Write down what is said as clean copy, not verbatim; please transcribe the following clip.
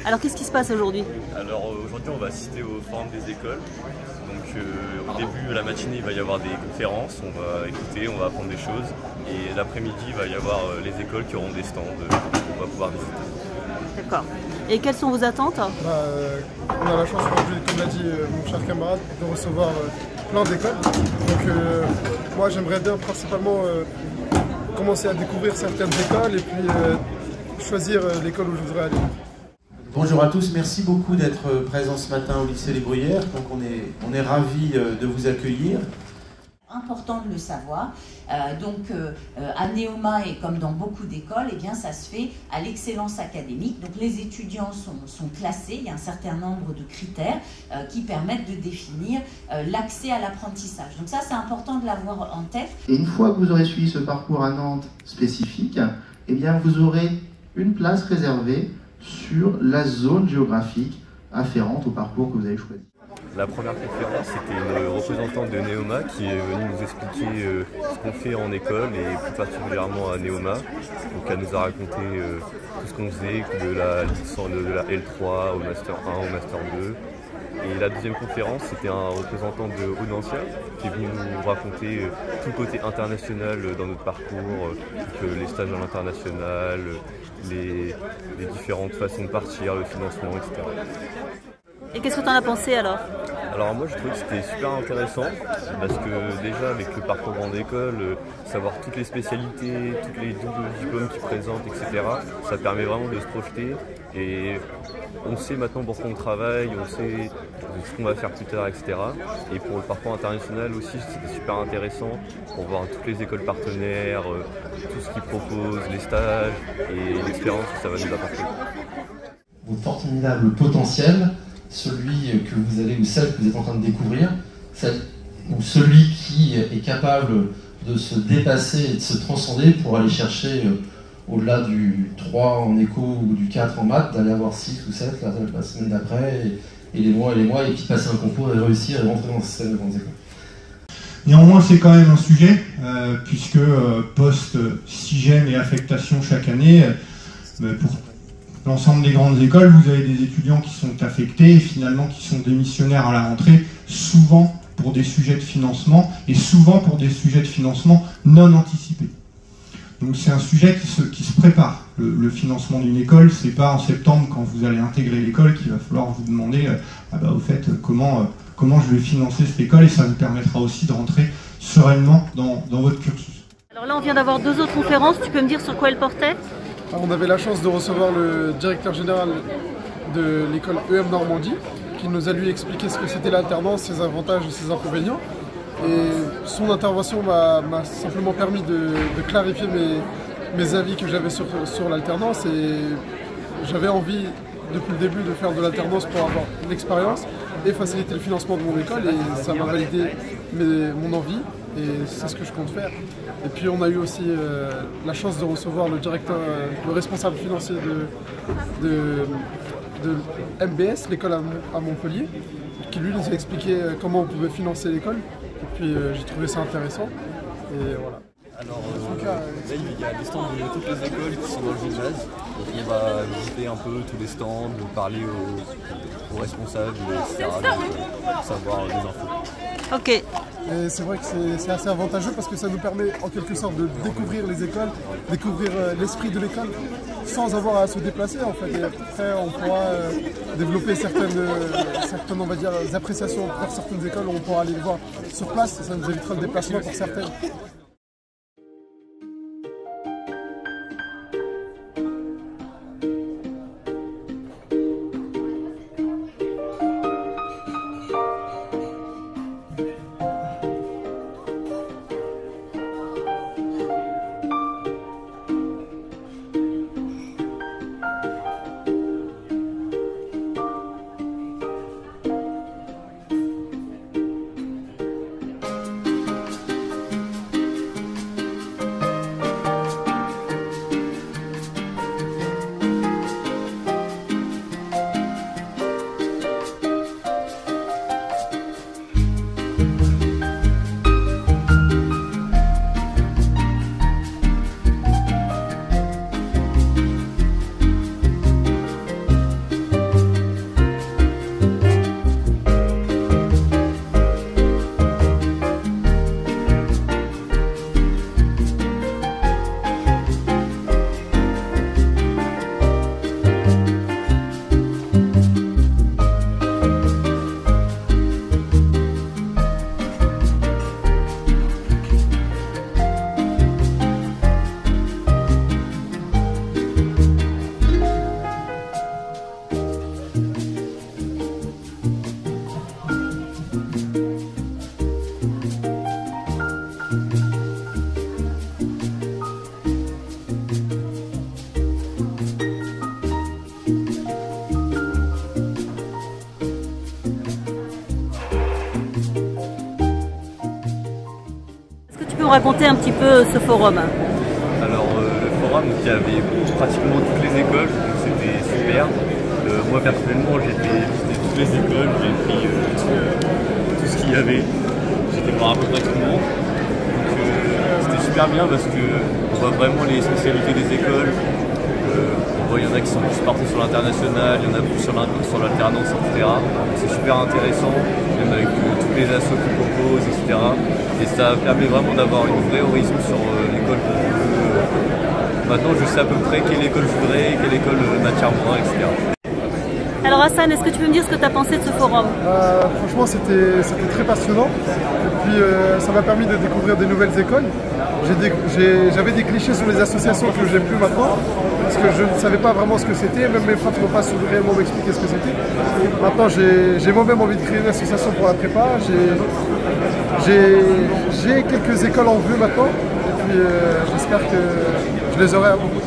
Alors qu'est-ce qui se passe aujourd'hui? Alors aujourd'hui on va assister au forum des écoles. Donc au début de la matinée il va y avoir des conférences, on va écouter, on va apprendre des choses. Et l'après-midi il va y avoir les écoles qui auront des stands qu'on va pouvoir visiter. D'accord. Et quelles sont vos attentes? On a la chance aujourd'hui, comme l'a dit mon cher camarade, de recevoir plein d'écoles. Donc moi j'aimerais bien principalement commencer à découvrir certaines écoles et puis choisir l'école où je voudrais aller. Bonjour à tous, merci beaucoup d'être présents ce matin au lycée Les Bruyères. Donc on est ravis de vous accueillir. Important de le savoir. À Neoma et comme dans beaucoup d'écoles, eh bien, ça se fait à l'excellence académique. Donc les étudiants sont classés, il y a un certain nombre de critères qui permettent de définir l'accès à l'apprentissage. Donc ça, c'est important de l'avoir en tête. Et une fois que vous aurez suivi ce parcours à Nantes spécifique, eh bien, vous aurez une place réservée sur la zone géographique afférente au parcours que vous avez choisi. La première conférence, c'était une représentante de Neoma qui est venue nous expliquer ce qu'on fait en école et plus particulièrement à Neoma. Donc elle nous a raconté tout ce qu'on faisait, de la licence de la L3 au Master 1, au Master 2. Et la deuxième conférence, c'était un représentant de Audencia qui est venu nous raconter tout le côté international dans notre parcours, les stages à l'international, les différentes façons de partir, le financement, etc. Et qu'est-ce que tu en as pensé alors? Alors moi je trouvais que c'était super intéressant parce que déjà avec le parcours grande école, savoir toutes les spécialités, tous les doubles diplômes qu'ils présentent, etc. Ça permet vraiment de se projeter et on sait maintenant pourquoi on travaille, on sait ce qu'on va faire plus tard, etc. Et pour le parcours international aussi c'était super intéressant pour voir toutes les écoles partenaires, tout ce qu'ils proposent, les stages et l'expérience que ça va nous apporter. Votre formidable potentiel, celui que vous allez ou celle que vous êtes en train de découvrir, ou celui qui est capable de se dépasser et de se transcender pour aller chercher au-delà du 3 en éco ou du 4 en maths, d'aller avoir 6 ou 7 la semaine d'après, et les mois, et puis passer un concours et réussir et rentrer dans le système de grandes écoles. Néanmoins, c'est quand même un sujet, puisque post-SIGEM et affectation chaque année, pour l'ensemble des grandes écoles, vous avez des étudiants qui sont affectés et finalement qui sont démissionnaires à la rentrée, souvent pour des sujets de financement et souvent pour des sujets de financement non anticipés. Donc c'est un sujet qui se prépare. Le financement d'une école, c'est pas en septembre quand vous allez intégrer l'école qu'il va falloir vous demander au fait comment je vais financer cette école, et ça vous permettra aussi de rentrer sereinement dans votre cursus. Alors là on vient d'avoir 2 autres conférences, tu peux me dire sur quoi elles portaient? On avait la chance de recevoir le directeur général de l'école EM Normandie qui nous a lui expliqué ce que c'était l'alternance, ses avantages et ses inconvénients. Et son intervention m'a simplement permis de clarifier mes avis que j'avais sur l'alternance, et j'avais envie depuis le début de faire de l'alternance pour avoir l'expérience et faciliter le financement de mon école, et ça m'a validé mon envie. Et c'est ce que je compte faire. Et puis on a eu aussi la chance de recevoir le responsable financier de MBS, l'école à Montpellier, qui lui nous a expliqué comment on pouvait financer l'école. Et puis j'ai trouvé ça intéressant. Et voilà. Alors là il y a des stands de toutes les écoles qui sont dans le gymnase. Donc on va visiter un peu tous les stands, parler aux responsables, etc. pour savoir des infos. Ok. Et c'est vrai que c'est assez avantageux parce que ça nous permet en quelque sorte de découvrir les écoles, découvrir l'esprit de l'école sans avoir à se déplacer en fait. Et après on pourra développer certaines on va dire, appréciations pour certaines écoles où on pourra aller les voir sur place, et ça nous évitera le déplacement pour certaines. raconter un petit peu ce forum? Alors le forum, il y avait pratiquement toutes les écoles, donc c'était super. Moi personnellement j'ai visité toutes les écoles, j'ai pris tout ce qu'il y avait. J'étais voir à peu près tout le monde. Donc c'était super bien parce qu'on voit vraiment les spécialités des écoles. Il y en a qui sont plus partis sur l'international, il y en a plus sur l'alternance, etc. C'est super intéressant, même avec tous les assos qu'on propose, etc. Et ça permet vraiment d'avoir une vraie horizon sur l'école qu'on veut. Maintenant, je sais à peu près quelle école je voudrais, quelle école m'attire moins, etc. Alors Hassan, est-ce que tu peux me dire ce que tu as pensé de ce forum? Franchement, c'était très passionnant. Et puis, ça m'a permis de découvrir des nouvelles écoles. J'avais des clichés sur les associations que j'aime plus maintenant, parce que je ne savais pas vraiment ce que c'était. Même mes profs n'ont pas su réellement m'expliquer ce que c'était. Maintenant, j'ai moi-même envie de créer une association pour la prépa. J'ai quelques écoles en vue maintenant. Et puis, j'espère que je les aurai à beaucoup.